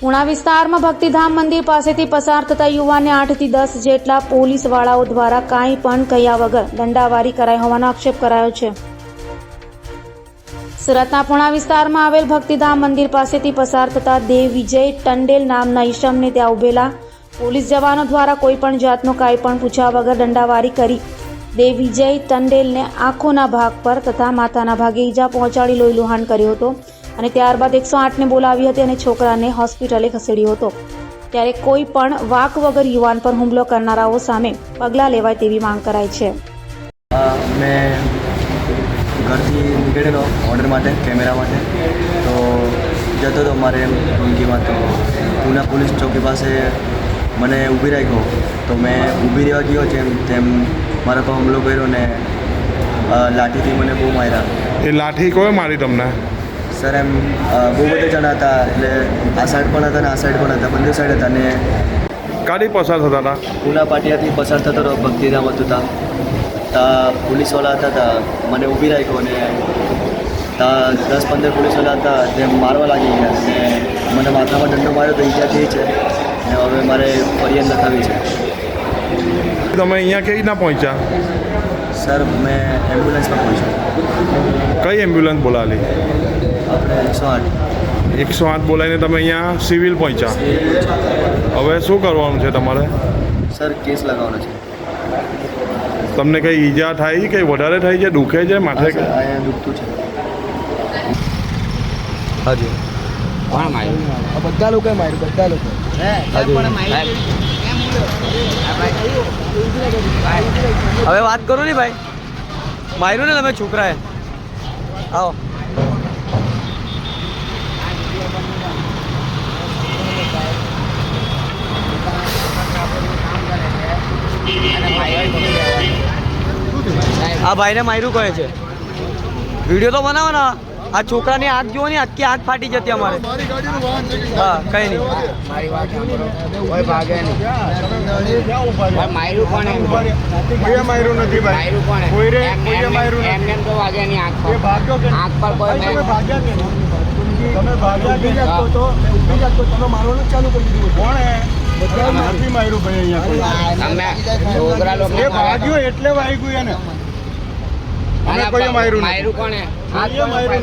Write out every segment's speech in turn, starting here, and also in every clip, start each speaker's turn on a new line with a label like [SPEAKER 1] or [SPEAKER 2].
[SPEAKER 1] ઉના વિસ્તારમાં ભક્તિધામ મંદિર પાસેથી પસાર થતા યુવાનને 8 થી 10 જેટલા પોલીસવાળાઓ દ્વારા કાંઈ પણ કહ્યા વગર દંડાવારી કરાઈ હોવાનો આક્ષેપ કરાયો છે। સુરતના પુણા વિસ્તારમાં આવેલ ભક્તિધામ મંદિર પાસેથી પસાર થતા દેવ વિજય ટંડેલ નામના ઈસમને ત્યાં ઉભેલા પોલીસ જવાનો દ્વારા કોઈ પણ જાતનો કાંઈ પણ પૂછ્યા વગર દંડાવારી કરી દેવ વિજય ટંડેલને આંખોના ભાગ પર તથા માથાના ભાગે ઈજા પહોંચાડી લોહીલુહાણ કર્યો હતો અને ત્યારબાદ 108ને બોલાવી હતી અને છોકરાને હોસ્પિટલે ખસેડ્યો હતો। ત્યારે કોઈ પણ વાક વગર યુવાન પર હુમલો કરનારાઓ સામે પગલાં લેવાય તેવી માંગ કરાઈ છે।
[SPEAKER 2] મેં ઘરથી નીકળેલો ઓર્ડર માટે કેમેરા માટે તો જતો હતો મારે રૂમકીમાં તો પૂના પોલીસ ચોકી પાસે મને ઊભી રાખ્યો તો મેં ઊભી રહેવા ગયો જેમ તેમ મારા પર હુમલો કર્યો ને લાઠીથી મને બહુ માર્યા।
[SPEAKER 3] એ લાઠી કોઈ મારી તમને?
[SPEAKER 2] સર એમ બહુ બધા જણા હતા એટલે આ સાઈડ પણ હતા ને આ સાઈડ પણ હતા, બંને સાઈડ હતા ને
[SPEAKER 3] ગાડી પસાર થતા હતા
[SPEAKER 2] પૂના પાટિયાથી પસાર થતો હતો ભક્તિધામ હતું ત્યાં પોલીસવાળા હતા મને ઊભી રાખ્યો ને ત્યાં 10-15 પોલીસવાળા હતા તે મારવા લાગી ગયા ને મને માથામાં દંડો માર્યો તો ઈજા થઈ છે ને હવે મારે ફરિયાદ લખાવી છે।
[SPEAKER 3] તમે અહીંયા કેવી રીતના પહોંચ્યા?
[SPEAKER 2] સર મેં એમ્બ્યુલન્સમાં પહોંચ્યો।
[SPEAKER 3] કઈ એમ્બ્યુલન્સ બોલાવી?
[SPEAKER 2] આપણે 108
[SPEAKER 3] બોલાવીને તમે અહીંયા સિવિલ પહોંચ્યા। હવે શું કરવાનું છે તમારે?
[SPEAKER 2] સર કેસ લગાવવાનો છે।
[SPEAKER 3] તમને કંઈ ઈજા થાય કંઈ વધારે થાય છે, દુખે છે માથે?
[SPEAKER 2] અહીંયા દુખતું છે। હાજી
[SPEAKER 4] કોણ માર્યું?
[SPEAKER 2] બધા લોકોએ માર્યું, બધા લોકો। હવે વાત કરો ને ભાઈ, માર્યું ને તમે છોકરાએ? આવો આ ભાઈને માર્યું કહે છે, વિડીયો તો બનાવો ને। આ છોકરાની આંખ જુઓ ને, આખી આંખ ફાટી જતી અમારે। હા કઈ નહીં,
[SPEAKER 4] મારી વાત સાંભળો, કોઈ ભાગે નહીં। માર્યું કોને?
[SPEAKER 5] માર્યું નથી ભાઈ,
[SPEAKER 4] માર્યું કોને?
[SPEAKER 5] કોઈએ માર્યું
[SPEAKER 4] એમને તો વાગે નહીં આંખ પર, આંખ પર કોઈ
[SPEAKER 5] તમે ભાગ્યા બી જાતો તો ઊભી જાતો તમે મારવાનું ચાલુ કરી દીધું। કોણે? બધા નથી માર્યું ભાઈ અહીંયા।
[SPEAKER 4] તમે છોકરા લોકો
[SPEAKER 5] એ ભાગ્યો એટલે વાગ્યું એને, અને કોઈએ માર્યું નથી।
[SPEAKER 4] માર્યું કોને?
[SPEAKER 5] કોઈએ માર્યું નથી।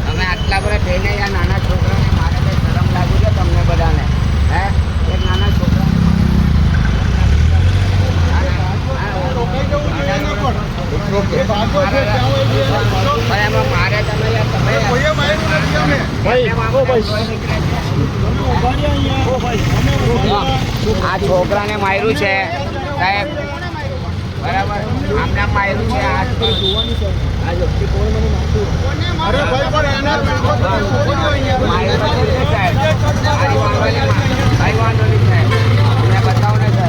[SPEAKER 4] તમે આટલા બધા થઈને યાર નાના છોકરાને મારે કંઈ શરમ લાગી છે તમને બધાને? હે, એક નાના છોકરા એમાં મારે તમે યાર તમે
[SPEAKER 5] કોઈએ માર્યું નથી અમે।
[SPEAKER 4] આ છોકરાને માર્યું છે સાહેબ, બરાબર? આમને માર્યું છે આ
[SPEAKER 5] અરે ભાઈ પણ એના
[SPEAKER 4] માર્યું સાહેબ,